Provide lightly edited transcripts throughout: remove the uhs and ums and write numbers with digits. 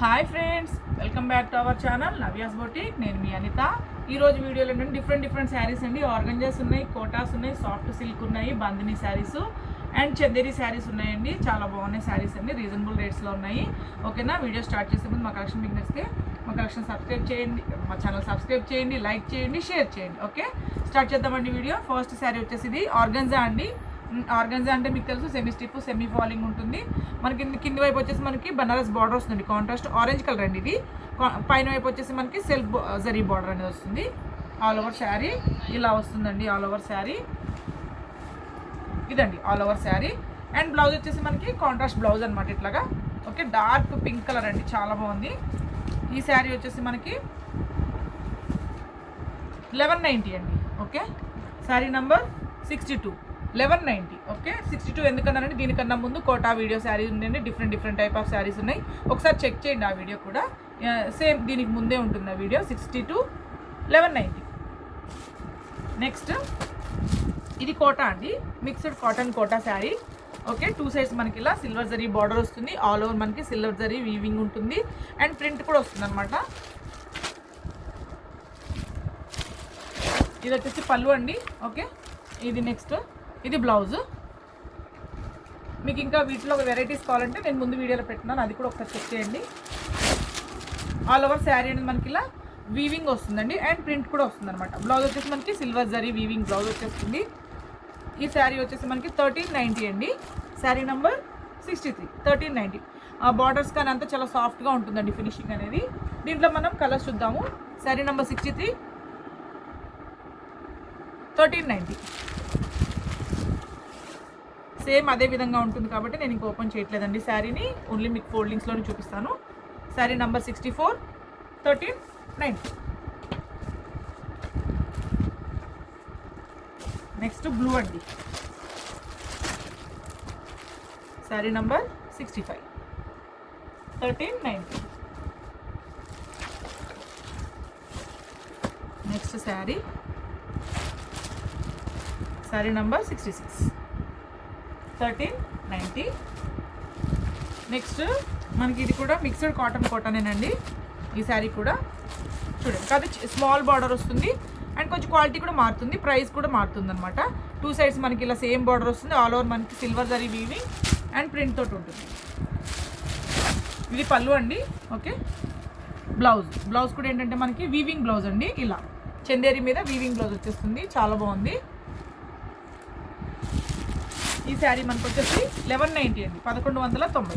Hi friends, welcome back to our channel Navya's boutique. నేను మీ అనిత. ఈరోజు వీడియోలో ఏంటంటే డిఫరెంట్ శారీస్ అండి. ఆర్గంజాస్ ఉన్నాయి, కోటాస్ ఉన్నాయి, సాఫ్ట్ సిల్క్ ఉన్నాయి, బందిని శారీస్ అండ్ చందేరి శారీస్ ఉన్నాయండి. చాలా బాగున్నాయి శారీస్ అండి, రీజనబుల్ రేట్స్లో ఉన్నాయి. ఓకేనా, వీడియో స్టార్ట్ చేసే ముందు మా కలెక్షన్ మీకు నచ్చితే మా కలెక్షన్ సబ్స్క్రైబ్ చేయండి, మా ఛానల్ సబ్స్క్రైబ్ చేయండి, లైక్ చేయండి, షేర్ చేయండి. ఓకే, స్టార్ట్ చేద్దామండి వీడియో. ఫస్ట్ శారీ వచ్చేసి ఇది ఆర్గంజా అండి. ఆర్గంజా అంటే మీకు తెలుసు, సెమీ స్టిఫ్ సెమీ ఫాలింగ్ ఉంటుంది. మనకి కింది వైపు వచ్చేసి మనకి బనారస్ బార్డర్ వస్తుంది, కాంట్రాస్ట్ ఆరెంజ్ కలర్ అండి. ఇది పైన వైపు వచ్చేసి మనకి సెల్ఫ్ జరీ బార్డర్ అనేది వస్తుంది. ఆల్ ఓవర్ శారీ ఇలా వస్తుందండి. ఆల్ ఓవర్ శారీ ఇదండి, all over sari. And blouse వచ్చేసి మనకి కాంట్రాస్ట్ బ్లౌజ్ అనమాట ఇట్లాగా. ఓకే, డార్క్ పింక్ కలర్ అండి, చాలా బాగుంది. ఈ శారీ వచ్చేసి మనకి 1190 అండి. Okay, sari number 62, 1190. ఓకే, 62 ఎందుకన్నానంటే దీనికన్నా ముందు కోటా వీడియో శారీ ఉందండి. డిఫరెంట్ టైప్ ఆఫ్ శారీస్ ఉన్నాయి, ఒకసారి చెక్ చేయండి. ఆ వీడియో కూడా సేమ్ దీనికి ముందే ఉంటుంది ఆ వీడియో. 62, 1190. నెక్స్ట్ ఇది కోటా అండి, mixed cotton Kota sari. Okay, 2 sides మనకి ఇలా సిల్వర్ జరీ బార్డర్ వస్తుంది. ఆల్ ఓవర్ మనకి సిల్వర్ జరీ వీవింగ్ ఉంటుంది అండ్ ప్రింట్ కూడా వస్తుంది అనమాట. ఇది వచ్చేసి పళ్ళు అండి. ఓకే, ఇది నెక్స్ట్ ఇది బ్లౌజ్. మీకు ఇంకా వీటిలో వెరైటీస్ కావాలంటే నేను ముందు వీడియోలో పెట్టినాను, అది కూడా ఒకసారి చెక్ చేయండి. ఆల్ ఓవర్ శారీ అనేది మనకి ఇలా వీవింగ్ వస్తుందండి అండ్ ప్రింట్ కూడా వస్తుంది అనమాట. బ్లౌజ్ వచ్చేసి మనకి సిల్వర్ జరీ వీవింగ్ బ్లౌజ్ వచ్చేస్తుంది. ఈ శారీ వచ్చేసి మనకి 1390 అండి. శారీ నెంబర్ 63, 1390. ఆ బార్డర్స్ కానీ అంతా చాలా సాఫ్ట్గా ఉంటుందండి ఫినిషింగ్ అనేది. దీంట్లో మనం కలర్స్ చూద్దాము. శారీ నెంబర్ 63, 1390. సేమ్ అదే విధంగా ఉంటుంది కాబట్టి నేను ఇంక ఓపెన్ చేయట్లేదండి శారీని, ఓన్లీ మీకు ఫోల్డింగ్స్లోనే చూపిస్తాను. శారీ నెంబర్ 64, 1390. నెక్స్ట్ బ్లూ అండి. Sari number 65, 1390. Next sari number 66, 1390. Next మనకి ఇది కూడా మిక్స్డ్ కాటన్ కోటనేనండి. ఈ శారీ కూడా చూడండి, కాదు స్మాల్ బార్డర్ వస్తుంది అండ్ కొంచెం క్వాలిటీ కూడా మారుతుంది, ప్రైస్ కూడా మారుతుంది అనమాట. 2 సైడ్స్ మనకి ఇలా సేమ్ బార్డర్ వస్తుంది. ఆల్ ఓవర్ మనకి silver zari weaving and print తోటి ఉంటుంది. ఇది పళ్ళు అండి. ఓకే, బ్లౌజ్ కూడా ఏంటంటే మనకి వీవింగ్ బ్లౌజ్ అండి. ఇలా చందేరి మీద వీవింగ్ బ్లౌజ్ వచ్చేస్తుంది, చాలా బాగుంది. ఈ శారీ మనకు వచ్చేసి 1190 అండి, 1190.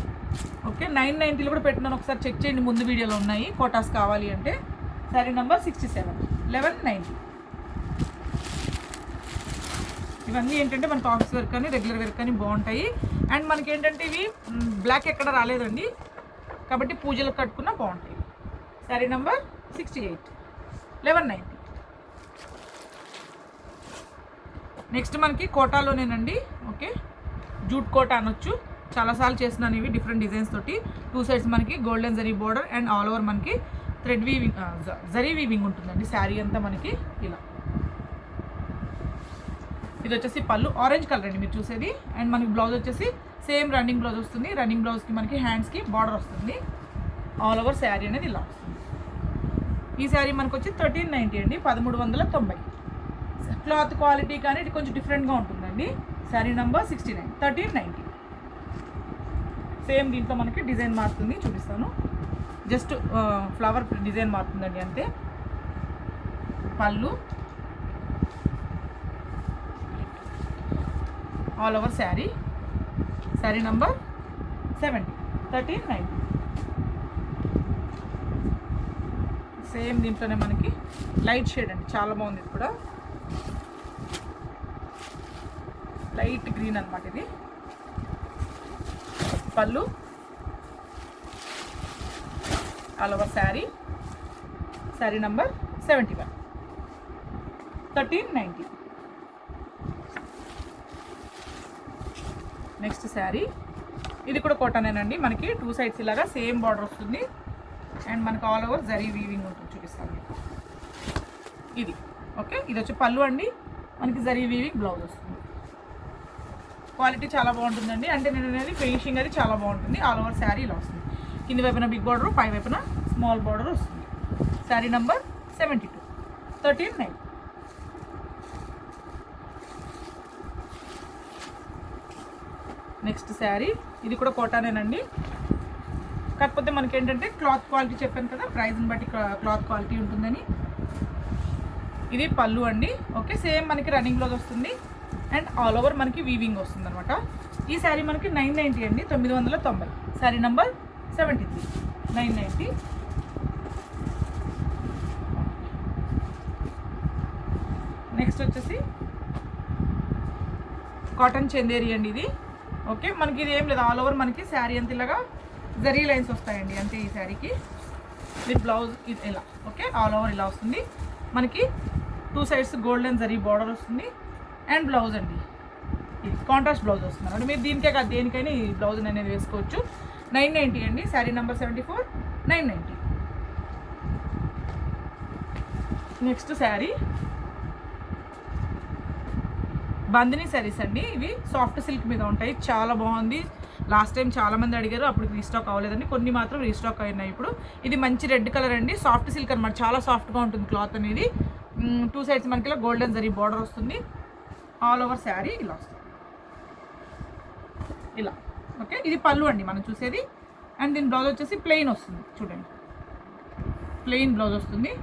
ఓకే, 990 కూడా పెట్టినాను, ఒకసారి చెక్ చేయండి, ముందు వీడియోలో ఉన్నాయి కోటాస్ కావాలి అంటే. శారీ నెంబర్ 67, 1190. ఇవన్నీ ఏంటంటే మనకు ఆఫీస్ వర్క్ కానీ రెగ్యులర్ వర్క్ కానీ బాగుంటాయి. అండ్ మనకి ఏంటంటే ఇవి బ్లాక్ ఎక్కడ రాలేదండి, కాబట్టి పూజలకు కట్టుకున్నా బాగుంటాయి. శారీ నెంబర్ 68, 1190. నెక్స్ట్ మనకి కోటాలోనేనండి. ఓకే, జూట్ కోటా అనొచ్చు, చాలాసార్లు చేస్తున్నాను ఇవి డిఫరెంట్ డిజైన్స్ తోటి. 2 సైడ్స్ మనకి golden zari border and all over మనకి థ్రెడ్ వీవింగ్ జరీ వీవింగ్ ఉంటుందండి. శారీ అంతా మనకి ఇలా. ఇది వచ్చేసి పళ్ళు ఆరెంజ్ కలర్ అండి మీరు చూసేది. అండ్ మనకి బ్లౌజ్ వచ్చేసి సేమ్ రన్నింగ్ బ్లౌజ్ వస్తుంది. రన్నింగ్ బ్లౌజ్కి మనకి హ్యాండ్స్కి బార్డర్ వస్తుంది. ఆల్ ఓవర్ శారీ అనేది ఇలా వస్తుంది. ఈ శారీ మనకు వచ్చి 1390 అండి, 1390. క్లాత్ క్వాలిటీ కానీ ఇది కొంచెం డిఫరెంట్గా ఉంటుందండి. శారీ నెంబర్ 69, 1390. సేమ్ దీంట్లో మనకి డిజైన్ మారుతుంది, చూపిస్తాను. జస్ట్ ఫ్లవర్ డిజైన్ మారుతుందండి అంతే. పళ్ళు all over sari number 70, 1390. Same దీంట్లోనే మనకి లైట్ షేడ్ అండి, చాలా బాగుంది. ఇది కూడా లైట్ గ్రీన్ అనమాట. ఇది పళ్ళు all over sari number 71, 1390. Next sari ఇది కూడా కోటానేనండి. మనకి 2 సైడ్స్ ఇలాగా సేమ్ బార్డర్ వస్తుంది అండ్ మనకి ఆల్ ఓవర్ జరీ వీవింగ్ ఉంటుంది, చూపిస్తాను ఇది. ఓకే, ఇది వచ్చి పళ్ళు అండి, మనకి జరీ వీవింగ్ బ్లౌజ్ వస్తుంది. క్వాలిటీ చాలా బాగుంటుందండి. అంటే నేను అనేది ఫినిషింగ్ అది చాలా బాగుంటుంది. ఆల్ ఓవర్ శారీ ఇలా వస్తుంది. కింది వైపున బిగ్ బార్డర్, పై వైపున స్మాల్ బార్డర్ వస్తుంది. శారీ నంబర్ 72, 13,900. నెక్స్ట్ శారీ, ఇది కూడా కోటానేనండి. కాకపోతే మనకి ఏంటంటే క్లాత్ క్వాలిటీ చెప్పాను కదా, ప్రైస్ని బట్టి క్లాత్ క్వాలిటీ ఉంటుందని. ఇది పళ్ళు అండి. ఓకే, సేమ్ మనకి రన్నింగ్ బ్లౌజ్ వస్తుంది అండ్ ఆల్ ఓవర్ మనకి వీవింగ్ వస్తుంది అనమాట. ఈ శారీ మనకి 990 అండి, 990. శారీ నంబర్ 73, 990. నెక్స్ట్ వచ్చేసి కాటన్ చందేరి అండి ఇది. ఓకే, మనకి ఇది ఏం లేదు, ఆల్ ఓవర్ మనకి శారీ అంత ఇలాగా జరీ లైన్స్ వస్తాయండి అంతే ఈ శారీకి. విత్ బ్లౌజ్ ఇది ఇలా. ఓకే, ఆల్ ఓవర్ ఇలా వస్తుంది మనకి. 2 సైడ్స్ గోల్డెన్ జరీ బార్డర్ వస్తుంది అండ్ బ్లౌజ్ అండి ఇది కాంట్రాస్ట్ బ్లౌజ్ వస్తుంది అంటే మీరు దీనికే కాదు దేనికైనా ఈ బ్లౌజ్ అనేది వేసుకోవచ్చు. 990 అండి. శారీ నెంబర్ 74, 990. నెక్స్ట్ శారీ బందిని శారీస్ అండి. ఇవి సాఫ్ట్ సిల్క్ మీద ఉంటాయి, చాలా బాగుంది. లాస్ట్ టైం చాలామంది అడిగారు, అప్పుడు రీస్టాక్ అవ్వలేదండి, కొన్ని మాత్రం రీస్టాక్ అయినాయి ఇప్పుడు. ఇది మంచి రెడ్ కలర్ అండి, సాఫ్ట్ సిల్క్ అనమాట, చాలా సాఫ్ట్గా ఉంటుంది క్లాత్ అనేది. 2 సైడ్స్ మనకి ఇలా గోల్డెన్ జరీ బార్డర్ వస్తుంది. ఆల్ ఓవర్ శారీ ఇలా వస్తుంది ఇలా. ఓకే, ఇది పళ్ళు అండి మనం చూసేది. అండ్ దీని బ్లౌజ్ వచ్చేసి ప్లెయిన్ వస్తుంది, చూడండి ప్లెయిన్ బ్లౌజ్ వస్తుంది.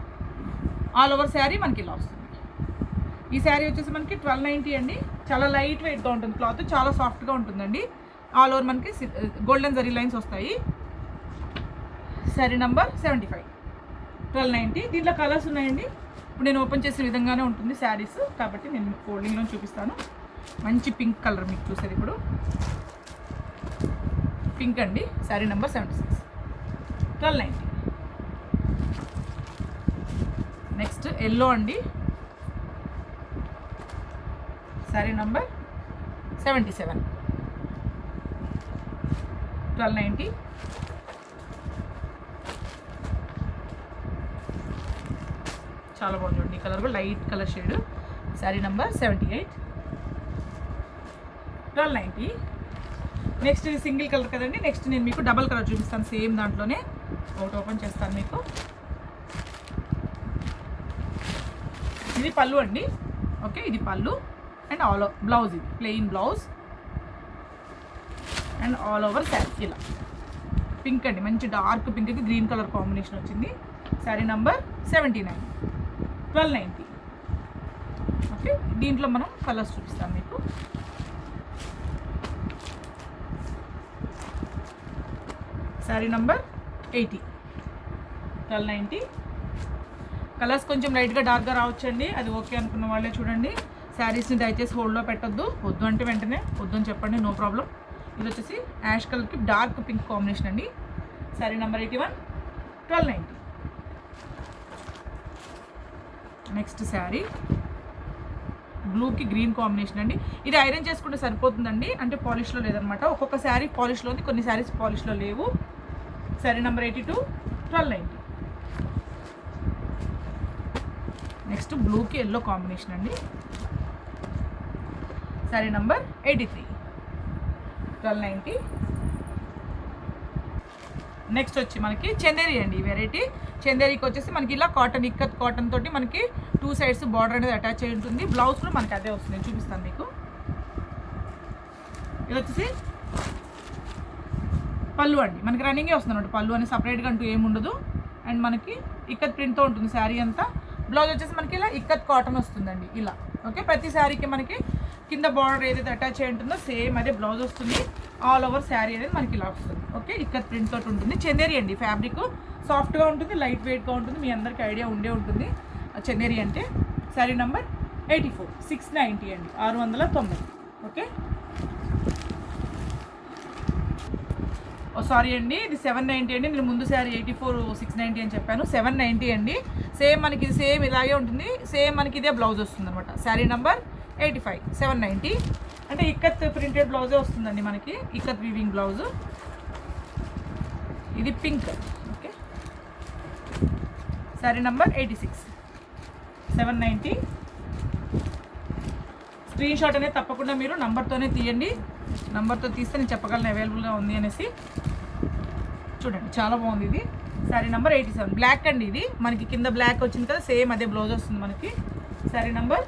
ఆల్ ఓవర్ శారీ మనకి ఇలా వస్తుంది. ఈ శారీ వచ్చేసి మనకి 1290 అండి. చాలా లైట్ వెయిట్గా ఉంటుంది క్లాత్, చాలా సాఫ్ట్గా ఉంటుందండి. ఆల్ ఓవర్ మనకి గోల్డెన్ జరీ లైన్స్ వస్తాయి. శారీ నంబర్ 75, 1290. దీంట్లో కలర్స్ ఉన్నాయండి. ఇప్పుడు నేను ఓపెన్ చేసే విధంగానే ఉంటుంది శారీస్, కాబట్టి నేను ఫోల్డింగ్లో చూపిస్తాను. మంచి పింక్ కలర్ మీకు చూసేది ఇప్పుడు పింక్ అండి. శారీ నెంబర్ 76, 1290. నెక్స్ట్ ఎల్లో అండి. శారీ నంబర్ 77, 1290. చాలా బాగుంది ఈ కలర్ కూడా, light colour shade. Sari number 78, 1290. Next ఇది సింగిల్ కలర్ కదండి. నెక్స్ట్ నేను మీకు డబల్ కలర్ చూపిస్తాను, సేమ్ దాంట్లోనే. ఒకటి ఓపెన్ చేస్తాను మీకు. ఇది పళ్ళు అండి. ఓకే, ఇది పళ్ళు అండ్ ఆల్ బ్లౌజ్, ఇది plain blouse and all over sari ఇలా పింక్ అండి, మంచి డార్క్ పింక్కి గ్రీన్ కలర్ కాంబినేషన్ వచ్చింది. శారీ నంబర్ 79, 1290. ఓకే, దీంట్లో మనం కలర్స్ చూపిస్తాం మీకు. శారీ నంబర్ 80, 1290. కలర్స్ కొంచెం లైట్గా డార్క్గా రావచ్చండి, అది ఓకే అనుకున్న వాళ్ళే చూడండి. శారీస్ని దయచేసి హోల్డ్లో పెట్టొద్దు, వద్దు అంటే వెంటనే వద్దు అని చెప్పండి, నో ప్రాబ్లం. ఇది వచ్చేసి యాష్ కలర్కి డార్క్ పింక్ కాంబినేషన్ అండి. శారీ నెంబర్ 81, 1290. నెక్స్ట్ శారీ బ్లూకి గ్రీన్ కాంబినేషన్ అండి. ఇది ఐరన్ చేసుకుంటే సరిపోతుందండి, అంటే పాలిష్లో లేదనమాట. ఒక్కొక్క శారీ పాలిష్లో ఉంది, కొన్ని శారీస్ పాలిష్లో లేవు. శారీ నెంబర్ 82, 1290. నెక్స్ట్ బ్లూకి ఎల్లో కాంబినేషన్ అండి. శారీ నంబర్ 83, 1290. నెక్స్ట్ వచ్చి మనకి చందేరి అండి. ఈ వెరైటీ చందేరికి వచ్చేసి మనకి ఇలా కాటన్, ఇక్కత్ కాటన్ తోటి మనకి 2 సైడ్స్ బార్డర్ అనేది అటాచ్ అయి ఉంటుంది. బ్లౌజ్ కూడా మనకి అదే వస్తుంది, నేను చూపిస్తాను మీకు. ఇది వచ్చేసి పళ్ళు అండి, మనకి రన్నింగే వస్తుంది అన్నమాట. పళ్ళు అని సపరేట్గా అంటూ ఏమి ఉండదు. అండ్ మనకి ఇక్కత్ ప్రింట్తో ఉంటుంది శారీ అంతా. బ్లౌజ్ వచ్చేసి మనకి ఇలా ఇక్కత్ కాటన్ వస్తుందండి ఇలా. ఓకే, ప్రతి శారీకి మనకి కింద బార్డర్ ఏదైతే అటాచ్ అయి ఉంటుందో సేమ్ అదే బ్లౌజ్ వస్తుంది. ఆల్ ఓవర్ శారీ అనేది మనకి ఇలా వస్తుంది. ఓకే, ఇక్కత్ ప్రింట్ తోటి ఉంటుంది. చందేరి అండి, ఫ్యాబ్రిక్ సాఫ్ట్గా ఉంటుంది, లైట్ వెయిట్గా ఉంటుంది. మీ అందరికీ ఐడియా ఉండే ఉంటుంది చందేరి అంటే. శారీ నెంబర్ 84, 690 అండి, 690. ఓకే, సారీ అండి, ఇది 790 అండి. నేను ముందు శారీ 84, 690 అని చెప్పాను. 790 అండి. సేమ్ మనకి ఇది సేమ్ ఇలాగే ఉంటుంది, సేమ్ మనకి ఇదే బ్లౌజ్ వస్తుంది అనమాట. శారీ నెంబర్ 85, 790. అంటే ఇక్కత్ ప్రింటెడ్ బ్లౌజే వస్తుందండి మనకి, ఇక్కత్ వీవింగ్ బ్లౌజ్. ఇది pink. Okay, sari number 86, 790. Screen shot అనేది తప్పకుండా మీరు నంబర్తోనే తీయండి, నంబర్తో తీస్తే నేను చెప్పగలను అవైలబుల్గా ఉంది అనేసి. చూడండి చాలా బాగుంది ఇది. శారీ నెంబర్ 87 బ్లాక్ అండి. ఇది మనకి కింద బ్లాక్ వచ్చింది కదా, సేమ్ అదే బ్లౌజ్ వస్తుంది మనకి. Sari number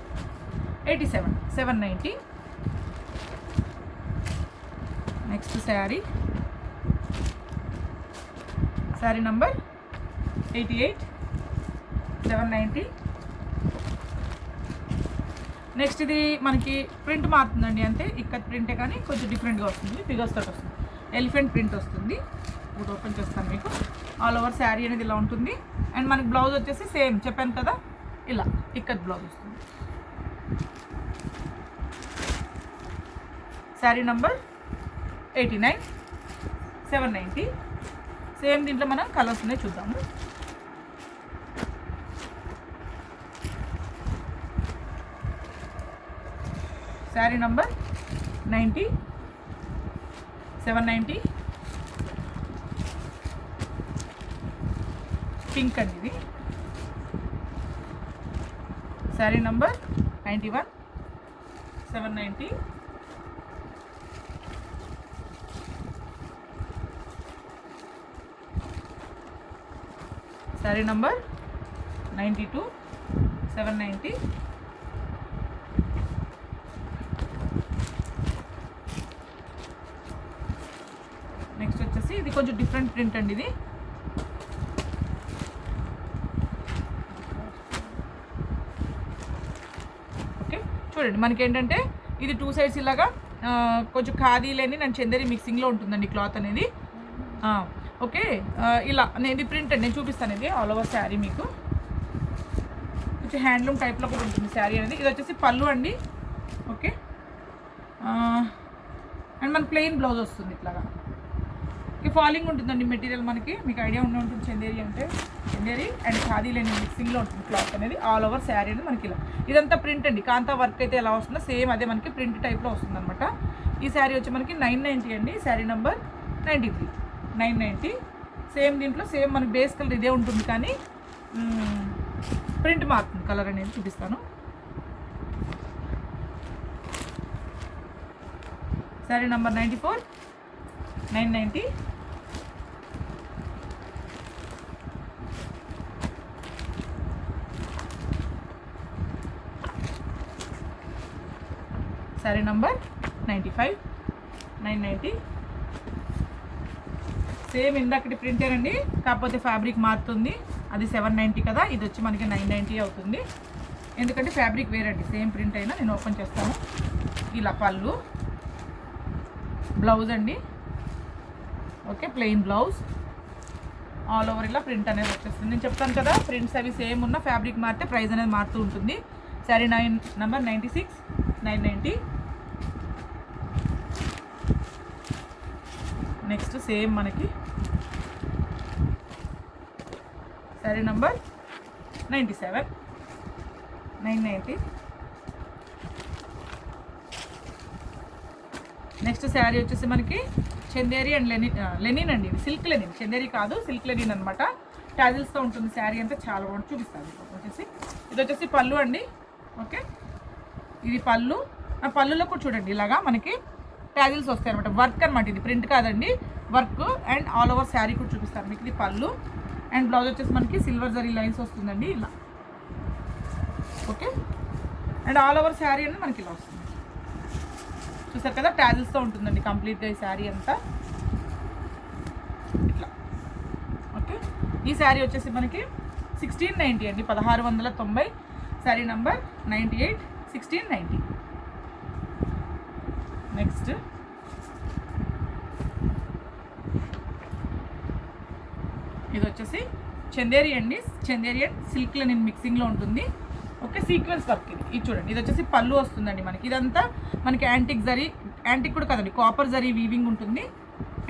87 790. Next sari number 88 790. Next ఇది మనకి ప్రింట్ మారుతుందండి, అంతే ఇక్కత్ ప్రింటే కానీ కొంచెం డిఫరెంట్గా వస్తుంది, ఫిగర్స్ తోటి వస్తుంది. ఎలిఫెంట్ ప్రింట్ వస్తుంది. ఇప్పుడు ఓపెన్ చేస్తాను మీకు. ఆల్ ఓవర్ శారీ అనేది ఇలా ఉంటుంది. అండ్ మనకి బ్లౌజ్ వచ్చేసి సేమ్ చెప్పాను కదా, ఇలా ఇక్కత్ బ్లౌజ్ వస్తుంది. శారీ నంబర్ 89 790. సేమ్ దీంట్లో మనం కలర్స్ ఉన్నాయి చూద్దాము. శారీ నంబర్ 90 790. పింక్ అండి ఇది. Sari number 91 790. Sari number 92 790. Next వచ్చేసి ఇది కొంచెం డిఫరెంట్ ప్రింట్ అండి ఇది. ఓకే చూడండి, మనకి ఏంటంటే ఇది 2 సైడ్స్ ఇలాగా కొంచెం ఖాదీ లేని నేను చందేరి మిక్సింగ్లో ఉంటుందండి క్లాత్ అనేది. ఓకే ఇలా ఇది ప్రింట్ అండి, నేను చూపిస్తాను. ఇది ఆల్ ఓవర్ శారీ మీకు కొంచెం హ్యాండ్లూమ్ టైప్లో కూడా ఉంటుంది శారీ అనేది. ఇది వచ్చేసి పళ్ళు అండి. ఓకే అండ్ మన ప్లెయిన్ బ్లౌజ్ వస్తుంది ఇట్లాగా. ఫాలింగ్ ఉంటుందండి మెటీరియల్ మనకి, మీకు ఐడియా ఉండే ఉంటుంది. చందేరి అంటే చందేరి అండ్ ఖాదీ లేని మిక్సింగ్లో ఉంటుంది క్లాత్ అనేది. ఆల్ ఓవర్ శారీ అనేది మనకి ఇలా. ఇదంతా ప్రింట్ అండి, కాంతా వర్క్ అయితే ఎలా వస్తుందో సేమ్ అదే మనకి ప్రింట్ టైప్లో వస్తుంది అనమాట. ఈ శారీ వచ్చి మనకి 990 అండి. శారీ నెంబర్ 93 990. సేమ్ దీంట్లో సేమ్ మనకి బేస్ కలర్ ఇదే ఉంటుంది, కానీ ప్రింట్ మారుతుంది కలర్ అనేది. చూపిస్తాను. Sari number 94 990. Sari number 95 990. Same ఇందాకటి ప్రింటేనండి, కాకపోతే ఫ్యాబ్రిక్ మారుతుంది. అది 790 కదా, ఇది వచ్చి మనకి 990 అవుతుంది. ఎందుకంటే ఫ్యాబ్రిక్ వేరండి, సేమ్ ప్రింట్ అయినా. నేను ఓపెన్ చేస్తాను. ఇలా పళ్ళు, బ్లౌజ్ అండి. Okay plain blouse, all over ఇలా ప్రింట్ అనేది వచ్చేస్తుంది. నేను చెప్తాను కదా, ప్రింట్స్ అవి సేమ్ ఉన్న ఫ్యాబ్రిక్ మారితే ప్రైస్ అనేది మారుతూ ఉంటుంది. శారీ నెంబర్ 96 990. నెక్స్ట్ సేమ్ మనకి శారీ నంబర్ 97 990. నెక్స్ట్ శారీ వచ్చేసి మనకి చందేరి అండ్ లెనిన్ అండి. ఇది సిల్క్ లెనిన్, చందేరి కాదు, సిల్క్ లెనిన్ అనమాట. టాజిల్స్తో ఉంటుంది శారీ అంతా, చాలా బాగుంటుంది. చూపిస్తాను వచ్చేసి. ఇది వచ్చేసి పళ్ళు అండి. ఓకే ఇది పళ్ళు. ఆ పళ్ళులో కూడా చూడండి ఇలాగా మనకి టాజిల్స్ వస్తాయి అనమాట. వర్క్ అనమాట, ఇది ప్రింట్ కాదండి, work. And all over sari కూడా చూపిస్తాను మీకు. ఇది పళ్ళు అండ్ బ్లౌజ్ వచ్చేసి మనకి సిల్వర్ జరీ లైన్స్ వస్తుందండి ఇలా. Okay and all over sari అనేది మనకి ఇలా వస్తుంది. చూసారు కదా, టాజిల్స్తో ఉంటుందండి కంప్లీట్గా ఈ శారీ అంతా ఇట్లా. ఓకే ఈ శారీ వచ్చేసి మనకి 1690 అండి, 1690. శారీ నంబర్ 98 1690. నెక్స్ట్ ఇది వచ్చేసి చందేరి అండి. చందేరి అండ్ సిల్క్ లెనిన్ మిక్సింగ్లో ఉంటుంది. ఓకే సీక్వెన్స్ వర్క్ ఇది చూడండి. ఇది వచ్చేసి పళ్ళు వస్తుందండి మనకి. ఇదంతా మనకి యాంటిక్ జరీ, యాంటిక్ కూడా కదండి, కాపర్ జరీ వీవింగ్ ఉంటుంది.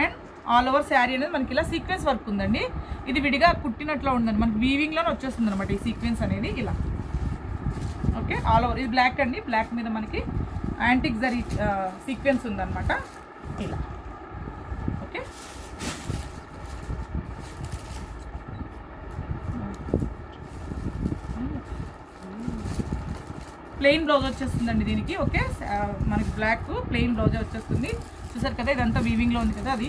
అండ్ ఆల్ ఓవర్ శారీ అనేది మనకి ఇలా సీక్వెన్స్ వర్క్ ఉందండి. ఇది విడిగా కుట్టినట్లు ఉందండి, మనకి వీవింగ్లోనే వచ్చేస్తుంది అనమాట ఈ సీక్వెన్స్ అనేది ఇలా. Okay all over. ఇది బ్లాక్ అండి, బ్లాక్ మీద మనకి యాంటిక్ జరీ సీక్వెన్స్ ఉందన్నమాట ఇలా. ఓకే ప్లెయిన్ బ్లౌజ్ వచ్చేస్తుందండి దీనికి. ఓకే మనకి బ్లాక్ ప్లెయిన్ బ్లౌజ్ వచ్చేస్తుంది. చూసారు కదా, ఇదంతా వీవింగ్లో ఉంది కదా, అది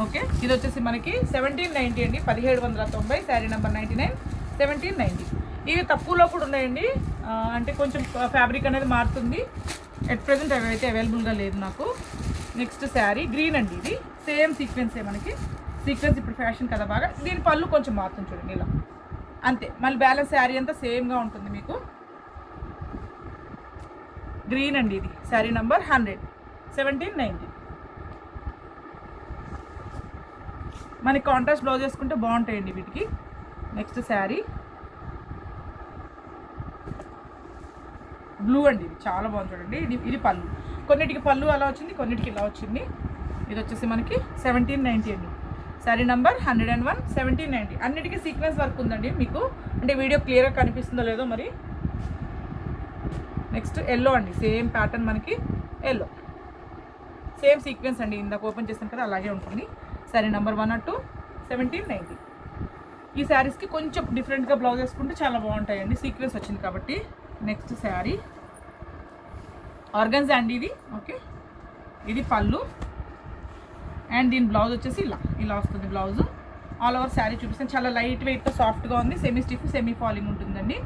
ఓకే, ఇది వచ్చేసి మనకి 1790 అండి, 1790, శారీ నెంబర్ 99, 1790. ఇవి తక్కువలో కూడా ఉన్నాయండి, అంటే కొంచెం ఫ్యాబ్రిక్ అనేది మారుతుంది. ఎట్ ప్రెజెంట్ అవి అయితే అవైలబుల్గా లేదు నాకు. నెక్స్ట్ శారీ గ్రీన్ అండి, ఇది సేమ్ సీక్వెన్సే మనకి. సీక్వెన్స్ ఇప్పుడు ఫ్యాషన్ కదా బాగా. దీని పళ్ళు కొంచెం మారుతుంది చూడండి ఇలా, అంతే. మళ్ళీ బ్యాలెన్స్ శారీ అంతా సేమ్గా ఉంటుంది మీకు. గ్రీన్ అండి, ఇది శారీ నెంబర్ 100, 1790. మనకి కాంట్రాస్ట్ బ్లౌజ్ వేసుకుంటే బాగుంటాయండి వీటికి. నెక్స్ట్ శారీ బ్లూ అండి, ఇది చాలా బాగుంది చూడండి. ఇది పళ్ళు, కొన్నిటికి పళ్ళు అలా వచ్చింది, కొన్నిటికి ఇలా వచ్చింది. ఇది వచ్చేసి మనకి 1790 అండి, శారీ నెంబర్ 101, 1790. అన్నిటికీ సీక్వెన్స్ వర్క్ ఉందండి మీకు, అంటే వీడియో క్లియర్గా కనిపిస్తుందో లేదో మరి. నెక్స్ట్ ఎల్లో అండి, సేమ్ ప్యాటర్న్ మనకి ఎల్లో, సేమ్ సీక్వెన్స్ అండి, ఇందాక ఓపెన్ చేస్తాను కదా అలాగే ఉంటుంది. శారీ నెంబర్ 102, 1790. ఈ శారీస్కి కొంచెం డిఫరెంట్గా బ్లౌజ్ వేసుకుంటే చాలా బాగుంటాయండి, సీక్వెన్స్ వచ్చింది కాబట్టి. నెక్స్ట్ శారీ ఆర్గన్జా అండి, ఇది ఓకే. ఇది పళ్ళు అండ్ దీని బ్లౌజ్ వచ్చేసి ఇలా వస్తుంది బ్లౌజ్. ఆల్ ఓవర్ శారీ చూపిస్తాను, చాలా లైట్ వెయిట్తో సాఫ్ట్గా ఉంది, సెమీ స్టిఫ్ సెమీ ఫాలింగ్ ఉంటుందండి.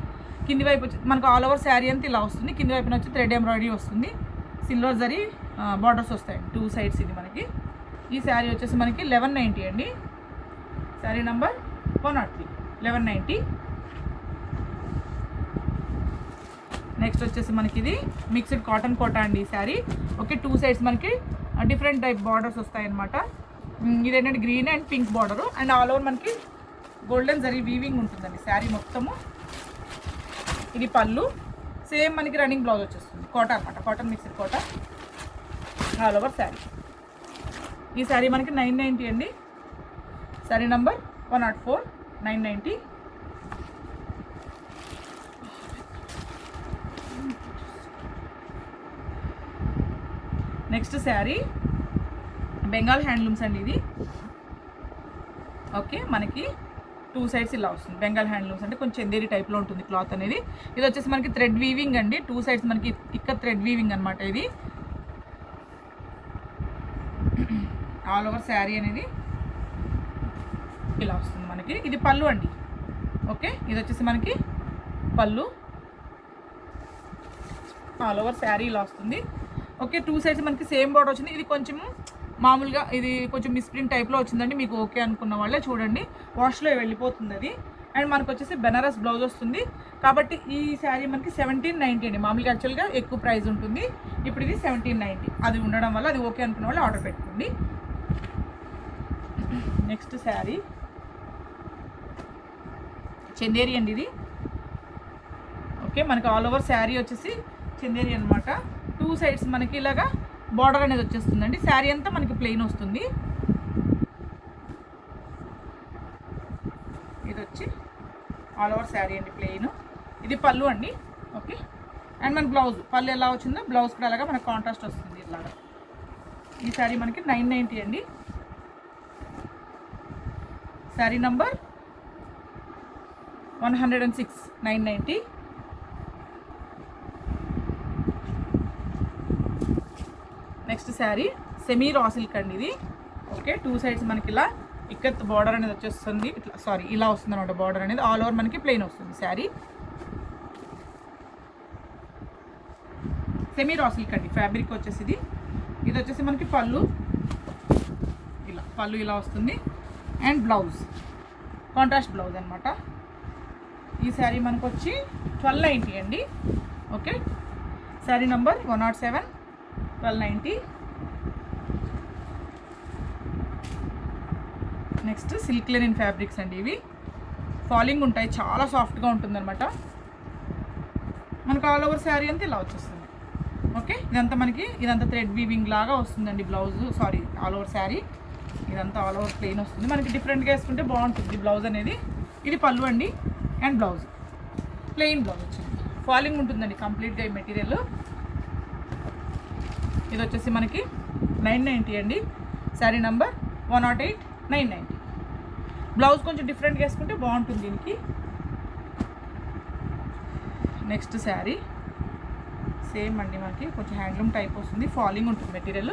కింది వైపు వచ్చి మనకు ఆల్ ఓవర్ శారీ అంతా ఇలా వస్తుంది, కింది వైపున వచ్చి థ్రెడ్ ఎంబ్రాయిడరీ వస్తుంది, సిల్వర్ జరీ బార్డర్స్ వస్తాయండి 2 సైడ్స్. ఇది మనకి ఈ శారీ వచ్చేసి మనకి 1190 అండి, శారీ నెంబర్ 103, 1190. నెక్స్ట్ వచ్చేసి మనకి ఇది మిక్స్డ్ కాటన్ కోటా అండి ఈ శారీ. ఓకే, 2 సైడ్స్ మనకి డిఫరెంట్ టైప్ బార్డర్స్ వస్తాయన్నమాట. ఇదేంటంటే green and pink border, and all over మనకి గోల్డెన్ జరీ వీవింగ్ ఉంటుందండి శారీ మొత్తము. ఇది పళ్ళు, సేమ్ మనకి రన్నింగ్ బ్లౌజ్ వచ్చేస్తుంది, కోటా అనమాట, cotton mixed Kota all over sari. ఈ శారీ మనకి 990 అండి, sari number 104, 990. Next sari Bengal handlooms అండి ఇది. ఓకే, మనకి 2 సైడ్స్ ఇలా వస్తుంది. బెంగాల్ హ్యాండ్లూమ్స్ అంటే కొంచెం చందేరి టైప్లో ఉంటుంది క్లాత్ అనేది. ఇది వచ్చేసి మనకి థ్రెడ్ వీవింగ్ అండి, 2 సైడ్స్ మనకి ఇక్కడ థ్రెడ్ వీవింగ్ అనమాట. ఇది ఆల్ ఓవర్ శారీ అనేది ఇలా వస్తుంది మనకి. ఇది పళ్ళు అండి, ఓకే. ఇది వచ్చేసి మనకి పళ్ళు, ఆల్ ఓవర్ శారీ ఇలా వస్తుంది. ఓకే, 2 సైడ్స్ మనకి సేమ్ బార్డర్ వచ్చింది. ఇది కొంచెం మామూలుగా ఇది కొంచెం మిస్ప్రింట్ టైప్లో వచ్చిందండి, మీకు ఓకే అనుకున్న వాళ్ళే చూడండి, వాష్లో వెళ్ళిపోతుంది అది. అండ్ మనకు వచ్చేసి బెనారస్ బ్లౌజ్ వస్తుంది కాబట్టి ఈ శారీ మనకి 1790 అండి. మామూలుగా యాక్చువల్గా ఎక్కువ ప్రైస్ ఉంటుంది, ఇప్పుడు ఇది 1790. అది ఉండడం వల్ల అది ఓకే అనుకున్న వాళ్ళు ఆర్డర్ పెట్టుకోండి. నెక్స్ట్ శారీ చందేరి అండి ఇది. ఓకే, మనకి ఆల్ ఓవర్ శారీ వచ్చేసి చందేరి అనమాట. 2 సైడ్స్ మనకి ఇలాగా బార్డర్ అనేది వచ్చేస్తుందండి, శారీ అంతా మనకి ప్లెయిన్ వస్తుంది. ఇది వచ్చి ఆల్ ఓవర్ శారీ అండి ప్లెయిన్. ఇది పళ్ళు అండి, ఓకే. అండ్ మన బ్లౌజ్ పళ్ళు ఎలా వచ్చిందో బ్లౌజ్ కూడా అలాగా మనకు కాంట్రాస్ట్ వస్తుంది ఇలాగా. ఈ శారీ మనకి 990 అండి, sari number 106, 990. Next sari semi raw silk అండి ఇది. ఓకే, 2 సైడ్స్ మనకి ఇలా ఇక్కత్ బార్డర్ అనేది వచ్చేస్తుంది, ఇట్లా సారీ ఇలా వస్తుంది అనమాట బార్డర్ అనేది. ఆల్ ఓవర్ మనకి ప్లెయిన్ వస్తుంది శారీ. సెమీ రా సిల్క్ అండి ఫ్యాబ్రిక్ వచ్చేసి ఇది. ఇది వచ్చేసి మనకి పళ్ళు ఇలా వస్తుంది అండ్ బ్లౌజ్ కాంట్రాస్ట్ బ్లౌజ్ అనమాట. ఈ శారీ మనకు వచ్చి 1290 అండి, okay. Sari number 107, 1290. Next silk Lenin fabrics అండి ఇవి. ఫాలింగ్ ఉంటాయి, చాలా సాఫ్ట్గా ఉంటుందన్నమాట. మనకు ఆల్ ఓవర్ శారీ అంతా ఇలా వచ్చేస్తుంది, ఓకే. ఇదంతా థ్రెడ్ వీవింగ్ లాగా వస్తుందండి blouse, sorry all over sari. ఇదంతా ఆల్ ఓవర్ ప్లెయిన్ వస్తుంది, మనకి డిఫరెంట్గా వేసుకుంటే బాగుంటుంది బ్లౌజ్ అనేది. ఇది పళ్ళు అండి అండ్ బ్లౌజ్ ప్లెయిన్ బ్లౌజ్ వచ్చింది, ఫాలింగ్ ఉంటుందండి కంప్లీట్గా ఈ మెటీరియల్. ఇది వచ్చేసి మనకి 990 అండి, శారీ నంబర్ 108, 990. బ్లౌజ్ కొంచెం డిఫరెంట్గా వేసుకుంటే బాగుంటుంది దీనికి. నెక్స్ట్ శారీ సేమ్ అండి, మనకి కొంచెం హ్యాండ్లూమ్ టైప్ వస్తుంది, ఫాలింగ్ ఉంటుంది మెటీరియల్.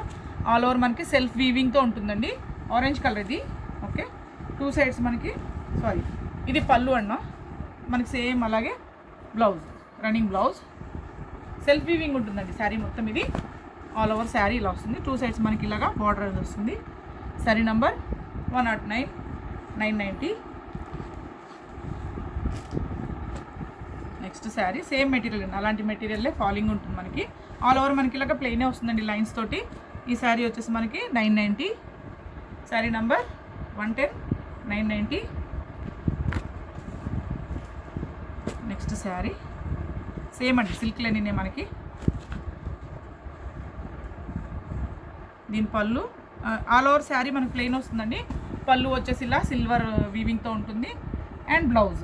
ఆల్ ఓవర్ మనకి సెల్ఫ్ వీవింగ్తో ఉంటుందండి. ఆరెంజ్ కలర్ ఇది. ఓకే, 2 సైడ్స్ మనకి సారీ ఇది పళ్ళు అన్న, మనకి సేమ్ అలాగే blouse, running blouse, self weaving ఉంటుందండి శారీ మొత్తం. ఇది ఆల్ ఓవర్ శారీ ఇలా వస్తుంది. 2 సైడ్స్ మనకి ఇలాగా బార్డర్ అనేది వస్తుంది. Sari number 109, 990. Next sari same material అండి, అలాంటి మెటీరియల్లే ఫాలింగ్ ఉంటుంది మనకి. ఆల్ ఓవర్ మనకి ఇలాగ ప్లెయినే వస్తుందండి లైన్స్ తోటి. ఈ శారీ వచ్చేసి మనకి 990. Sari number 110, 990. Next sari same అండి, సిల్క్ లెనినే మనకి. దీని పళ్ళు ఆల్ ఓవర్ శారీ మనకి ప్లెయిన్ వస్తుందండి. పళ్ళు వచ్చేసి ఇలా సిల్వర్ వీవింగ్తో ఉంటుంది. అండ్ బ్లౌజ్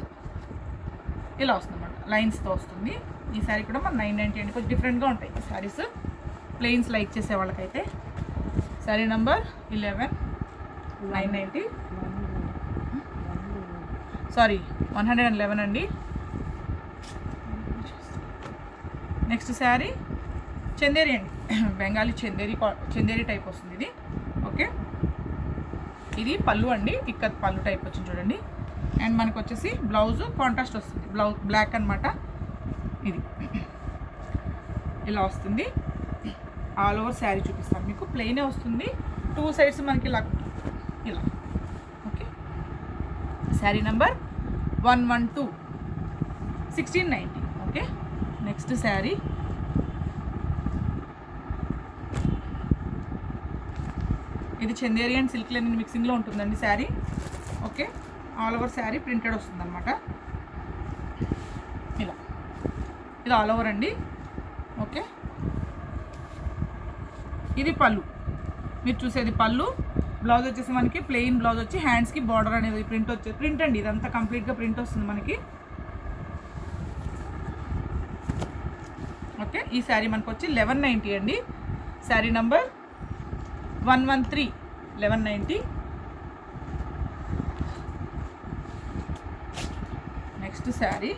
ఇలా వస్తుంది అన్నమాట, లైన్స్తో వస్తుంది. ఈ శారీ కూడా మన 990 అండి. కొంచెం డిఫరెంట్గా ఉంటాయి ఈ శారీస్, ప్లెయిన్స్ లైక్ చేసే వాళ్ళకైతే. శారీ నంబర్ 11, 990. సారీ 111 అండి. నెక్స్ట్ శారీ చందేరి అండి, బెంగాలీ చందేరి టైప్ వస్తుంది ఇది. ఓకే, ఇది పళ్ళు అండి, ఇక్కత్ పళ్ళు టైప్ వచ్చింది చూడండి. అండ్ మనకు వచ్చేసి బ్లౌజ్ కాంట్రాస్ట్ వస్తుంది, బ్లౌజ్ బ్లాక్ అనమాట. ఇది ఇలా వస్తుంది. ఆల్ ఓవర్ శారీ చూపిస్తాను మీకు, ప్లెయినే వస్తుంది. 2 సైడ్స్ మనకి ఇలా ఇలా. Okay, sari number 112, 1690. Okay, next sari ఇది చందేరి అండ్ సిల్క్ లెనిన్ మిక్సింగ్లో ఉంటుందండి sari. Okay, all over sari printed వస్తుంది అనమాట ఇలా. ఇది ఆల్ ఓవర్ అండి. ఓకే, ఇది పళ్ళు, మీరు చూసేది పళ్ళు. బ్లౌజ్ వచ్చేసి మనకి ప్లెయిన్ బ్లౌజ్ వచ్చి హ్యాండ్స్కి బార్డర్ అనేది ప్రింట్ అండి. ఇదంతా కంప్లీట్గా ప్రింట్ వస్తుంది మనకి. ఓకే, ఈ శారీ మనకు వచ్చి 1190 అండి. శారీ నంబర్ 113, 1190. నెక్స్ట్ శారీ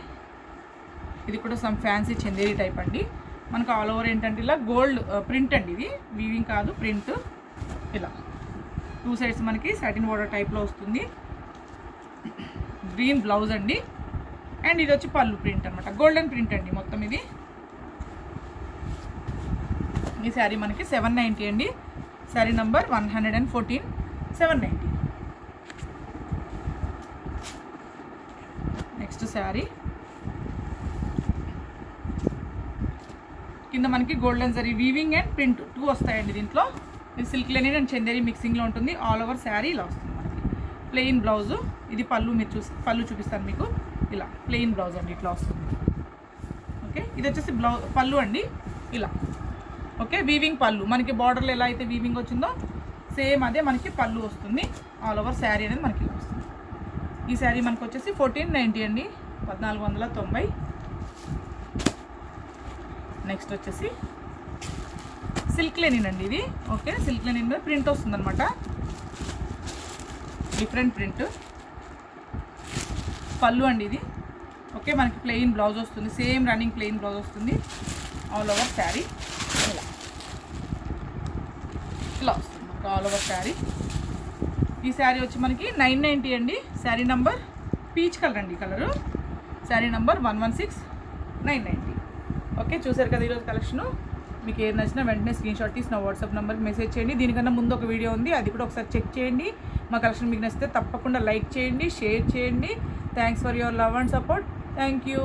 ఇది కూడా సమ్ ఫ్యాన్సీ చందేరి టైప్ అండి. మనకు ఆల్ ఓవర్ ఏంటంటే ఇలా గోల్డ్ ప్రింట్ అండి, ఇది వీవింగ్ కాదు ప్రింట్. ఇలా 2 సైడ్స్ మనకి సాటిన్ బార్డర్ టైప్లో వస్తుంది. గ్రీన్ బ్లౌజ్ అండి. అండ్ ఇది వచ్చి పళ్ళు ప్రింట్ అనమాట, గోల్డెన్ ప్రింట్ అండి మొత్తం ఇది. ఈ శారీ మనకి 790 అండి. శారీ నంబర్ 114, 790. నెక్స్ట్ శారీ కింద మనకి golden zari weaving and print 2 వస్తాయండి దీంట్లో. ఇది సిల్క్ లెనిన్ అండ్ చందేరి మిక్సింగ్లో ఉంటుంది. ఆల్ ఓవర్ శారీ ఇలా వస్తుంది మనకి. ప్లెయిన్ బ్లౌజు, ఇది పళ్ళు, మీరు పళ్ళు చూపిస్తాను మీకు. ఇలా ప్లెయిన్ బ్లౌజ్ అండి, ఇట్లా వస్తుంది. ఓకే, ఇది వచ్చేసి పళ్ళు అండి ఇలా. ఓకే, వీవింగ్ పళ్ళు మనకి బార్డర్లో ఎలా అయితే వీవింగ్ వచ్చిందో సేమ్ అదే మనకి పళ్ళు వస్తుంది. ఆల్ ఓవర్ శారీ అనేది మనకి ఇలా వస్తుంది. ఈ శారీ మనకు వచ్చేసి 1490 అండి, 1490. నెక్స్ట్ వచ్చేసి సిల్క్ లెనిన్ అండి ఇది. ఓకే, సిల్క్ లెనిన్ మీద ప్రింట్ వస్తుంది అనమాట, డిఫరెంట్ ప్రింట్. పళ్ళు అండి ఇది. ఓకే, మనకి ప్లెయిన్ బ్లౌజ్ వస్తుంది, సేమ్ రన్నింగ్ ప్లెయిన్ బ్లౌజ్ వస్తుంది. ఆల్ ఓవర్ శారీ ఇలా వస్తుంది మనకు ఆల్ ఓవర్ శారీ. ఈ శారీ వచ్చి మనకి 990 అండి. శారీ నంబర్ పీచ్ కలర్ అండి కలరు. శారీ నంబర్ 116, 990. ఓకే, చూసారు కదా ఈరోజు కలెక్షను. మీకు ఏది నచ్చినా వెంటనే స్క్రీన్ షాట్ తీసి నా వాట్సాప్ నెంబర్కి మెసేజ్ చేయండి. దీనికన్నా ముందు ఒక వీడియో ఉంది, అది కూడా ఒకసారి చెక్ చేయండి. మా కలెక్షన్ మీకు నచ్చితే తప్పకుండా లైక్ చేయండి, షేర్ చేయండి. Thanks for your love and support. Thank you.